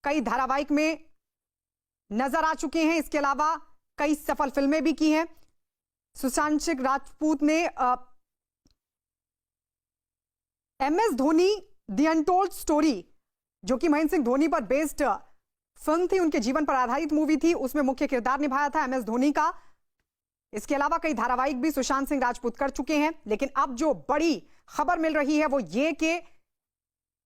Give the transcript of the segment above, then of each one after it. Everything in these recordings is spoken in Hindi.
कई धारावाहिक में नजर आ चुके हैं। इसके अलावा कई सफल फिल्में भी की हैं। सुशांत सिंह राजपूत ने MS Dhoni the untold story, जो कि महेंद्र सिंह धोनी पर बेस्ड फिल्म थी, उनके जीवन पर आधारित मूवी थी, उसमें मुख्य किरदार निभाया था MS धोनी का। इसके अलावा कई धारावाहिक भी सुशांत सिंह राजपूत कर चुके हैं। लेकिन अब जो बड़ी खबर मिल रही है वो ये कि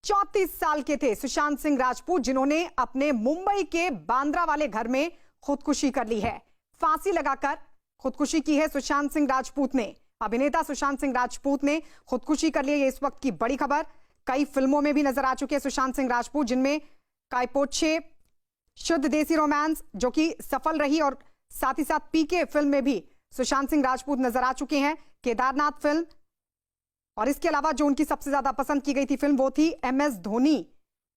34 साल के थे सुशांत सिंह राजपूत, जिन्होंने अपने मुंबई के बांद्रा वाले घर में खुदकुशी कर ली है। फांसी लगाकर खुदकुशी की है सुशांत सिंह राजपूत ने। अभिनेता सुशांत सिंह राजपूत ने खुदकुशी कर ली है, ये इस वक्त की बड़ी खबर। कई फिल्मों में भी नजर आ चुके हैं सुशांत सिंह राजपूत, जिनमें काय पो छे, शुद्ध देसी रोमांस, जो कि सफल रही, और साथ ही साथ PK फिल्म में भी सुशांत सिंह राजपूत नजर आ चुके हैं, केदारनाथ फिल्म। और इसके अलावा जो उनकी सबसे ज्यादा पसंद की गई थी फिल्म वो थी MS Dhoni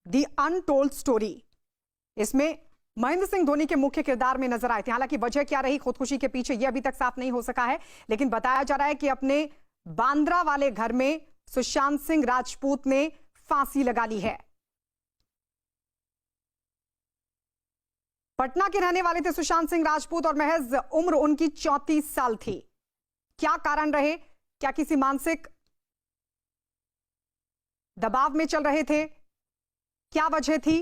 the untold story. इसमें महेंद्र सिंह धोनी के मुख्य किरदार में नजर आए थे। हालांकि वजह क्या रही खुदकुशी के पीछे यह अभी तक साफ नहीं हो सका है, लेकिन बताया जा रहा है कि अपने बांद्रा वाले घर में सुशांत सिंह राजपूत ने फांसी लगा ली है। पटना के रहने वाले थे सुशांत सिंह राजपूत और महज उम्र उनकी 34 साल थी। क्या कारण रहे, क्या किसी मानसिक दबाव में चल रहे थे, क्या वजह थी,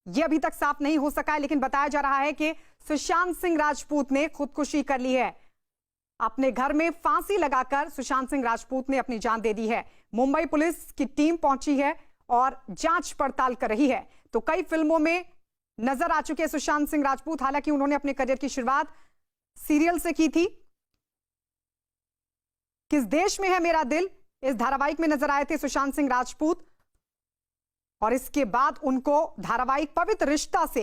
यह अभी तक साफ नहीं हो सका है। लेकिन बताया जा रहा है कि सुशांत सिंह राजपूत ने खुदकुशी कर ली है। अपने घर में फांसी लगाकर सुशांत सिंह राजपूत ने अपनी जान दे दी है। मुंबई पुलिस की टीम पहुंची है और जांच पड़ताल कर रही है। तो कई फिल्मों में नजर आ चुके सुशांत सिंह राजपूत। हालांकि उन्होंने अपने करियर की शुरुआत सीरियल से की थी। किस देश में है मेरा दिल, इस धारावाहिक में नजर आए थे सुशांत सिंह राजपूत। और इसके बाद उनको धारावाहिक पवित्र रिश्ता से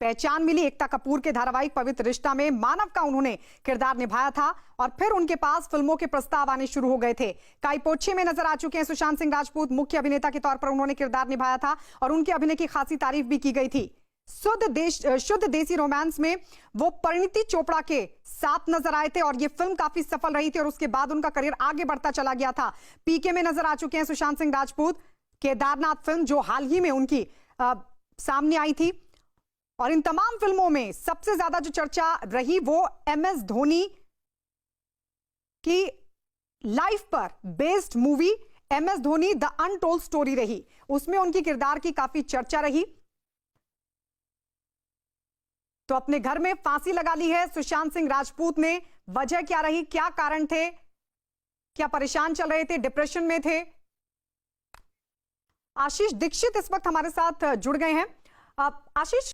पहचान मिली। एकता कपूर के धारावाहिक पवित्र रिश्ता में मानव का उन्होंने किरदार निभाया था और फिर उनके पास फिल्मों के प्रस्ताव आने शुरू हो गए थे। काय पो छे में नजर आ चुके हैं सुशांत सिंह राजपूत। मुख्य अभिनेता के तौर पर उन्होंने किरदार निभाया था और उनके अभिनय की खासी तारीफ भी की गई थी। शुद्ध देसी रोमांस में वो परिणीति चोपड़ा के साथ नजर आए थे और ये फिल्म काफी सफल रही थी और उसके बाद उनका करियर आगे बढ़ता चला गया था। PK में नजर आ चुके हैं सुशांत सिंह राजपूत। केदारनाथ फिल्म जो हाल ही में उनकी सामने आई थी। और इन तमाम फिल्मों में सबसे ज्यादा जो चर्चा रही वो MS धोनी की लाइफ पर based movie MS Dhoni the untold story रही। उसमें उनकी किरदार की काफी चर्चा रही। तो अपने घर में फांसी लगा ली है सुशांत सिंह राजपूत ने। वजह क्या रही, क्या कारण थे, क्या परेशान चल रहे थे, डिप्रेशन में थे? आशीष दीक्षित इस वक्त हमारे साथ जुड़ गए हैं। आशीष,